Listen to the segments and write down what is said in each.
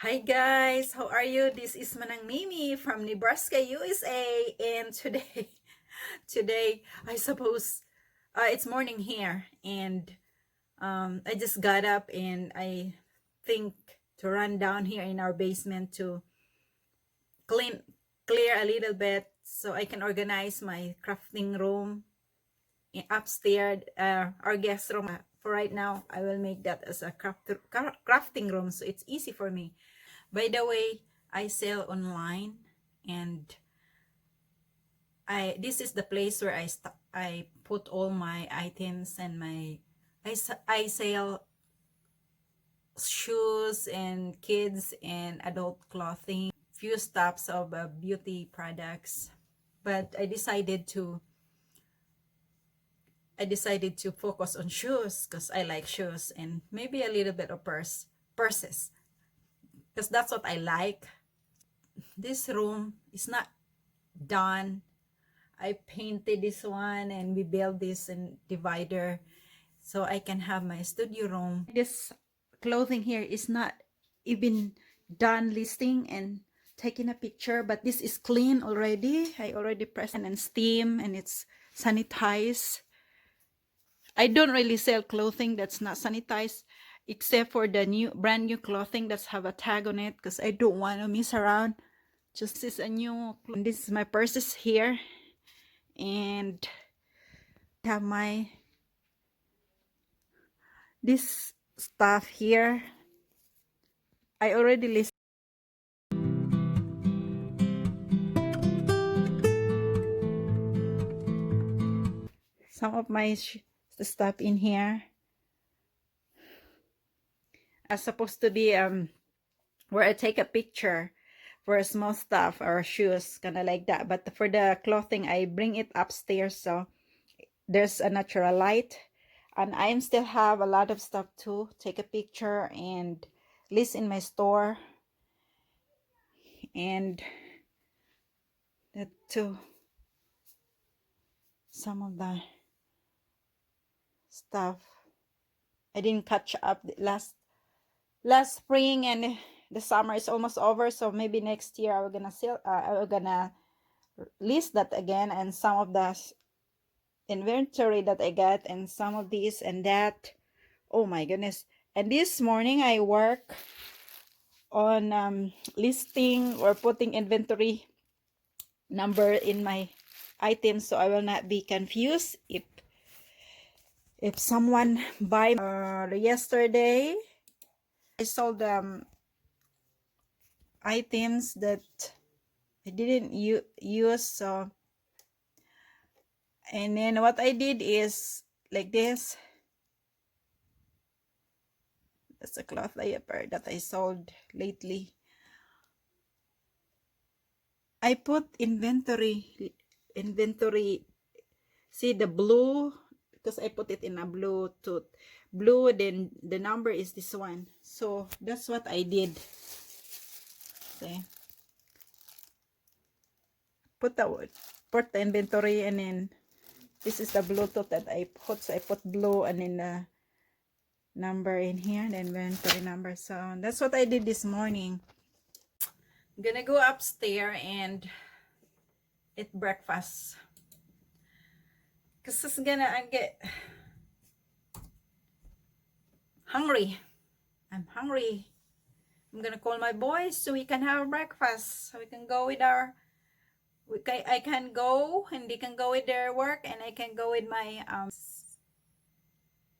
Hi guys, how are you? This is Manang Mimi from Nebraska, USA, and today I suppose it's morning here, and I just got up and I think to run down here in our basement to clean clear a little bit so I can organize my crafting room upstairs, our guest room. For right now, I will make that as a crafting room, so it's easy for me. By the way, I sell online, and this is the place where I put all my items, and I sell shoes and kids and adult clothing, few stuffs of beauty products. But I decided to focus on shoes because I like shoes, and maybe a little bit of purses because that's what I like. This room is not done. I painted this one, and we built this and divider so I can have my studio room. This clothing here is not even done listing and taking a picture, but this is clean already. I already pressed and steam, and it's sanitized. I don't really sell clothing that's not sanitized, except for the brand new clothing that's have a tag on it, because I don't want to mess around. Just this is a new, and this is my purses here, and have this stuff here. I already listed some of my stuff in here. It's supposed to be where I take a picture for a small stuff or shoes, kind of like that. But for the clothing, I bring it upstairs, so there's a natural light, and I still have a lot of stuff to take a picture and list in my store, and that too, some of the stuff I didn't catch up last spring, and the summer is almost over, so maybe next year I'm gonna list that again, and some of the inventory that I got, and some of this and that. Oh my goodness. And this morning I work on listing or putting inventory number in my items, so I will not be confused if someone buy. Yesterday I sold items that I didn't use, so, and then what I did is like this. That's a cloth diaper that I sold lately. I put inventory. See the blue, because I put it in a Bluetooth blue, then the number is this one, so that's what I did. Okay, put the inventory, and then this is the Bluetooth that I put, so I put blue and then the number in here, the inventory number. So that's what I did this morning. I'm gonna go upstairs and eat breakfast, because I get hungry. I'm hungry. I'm gonna call my boys so we can have breakfast, so we can go with I can go, and they can go with their work, and I can go with my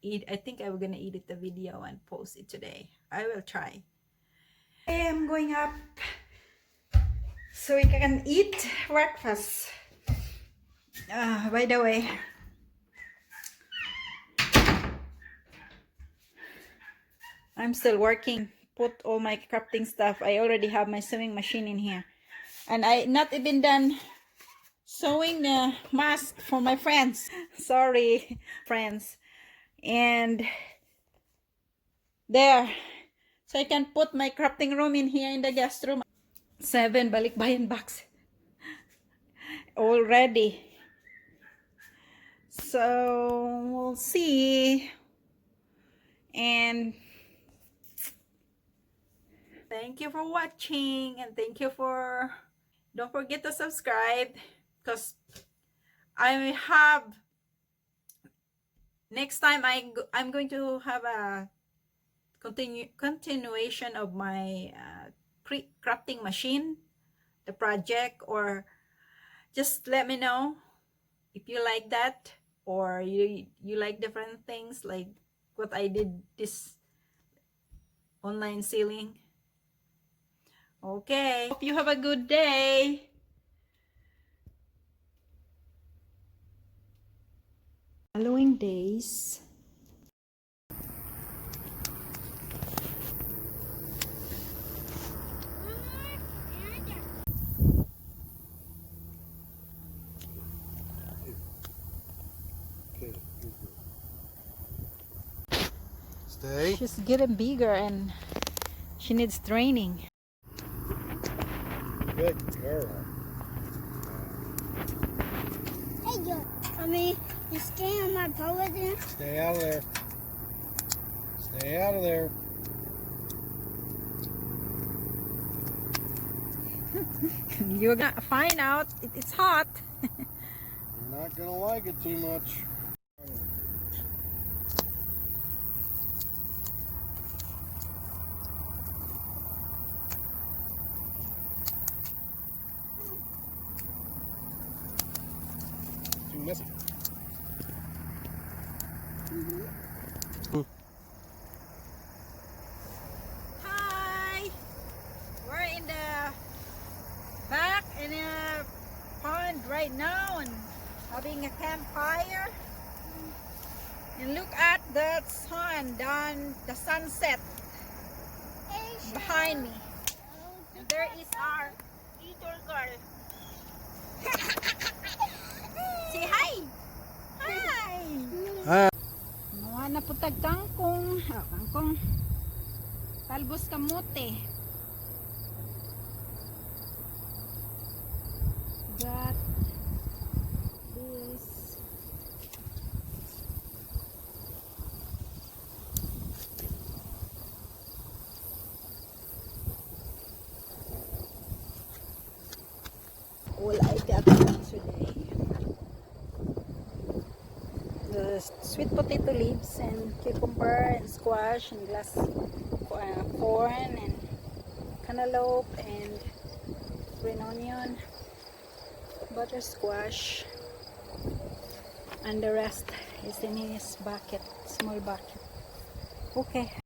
eat. I think I'm gonna edit the video and post it today. I will try. I am going up so we can eat breakfast. By the way, I'm still working. Put all my crafting stuff. I already have my sewing machine in here, and I not even done sewing the mask for my friends. Sorry, friends. And there, so I can put my crafting room in here in the guest room. 7 balikbayan box already, so we'll see. And thank you for watching, and thank you for, don't forget to subscribe, because I have, next time I'm going to have a continuation of my crafting machine, the project, or just let me know if you like that, or you like different things like what I did, this online selling. Okay, hope you have a good day. Following days. Stay. She's getting bigger and she needs training. Good girl. Hey, you stay on my boat there? Stay out of there. Stay out of there. You're gonna find out it's hot. You're not gonna like it too much. Too messy. Hi! We're in the back in a pond right now and having a campfire. And look at the sun down, the sunset behind me. And there is our little girl. Say hi! Hi! Hi. Mga naputag kangkong. Oh, kangkong. Talbos kamote. Got this. All I got today. The sweet potato leaves and cucumber and squash and corn and cantaloupe and green onion, butter squash, and the rest is in his bucket, small bucket. Okay.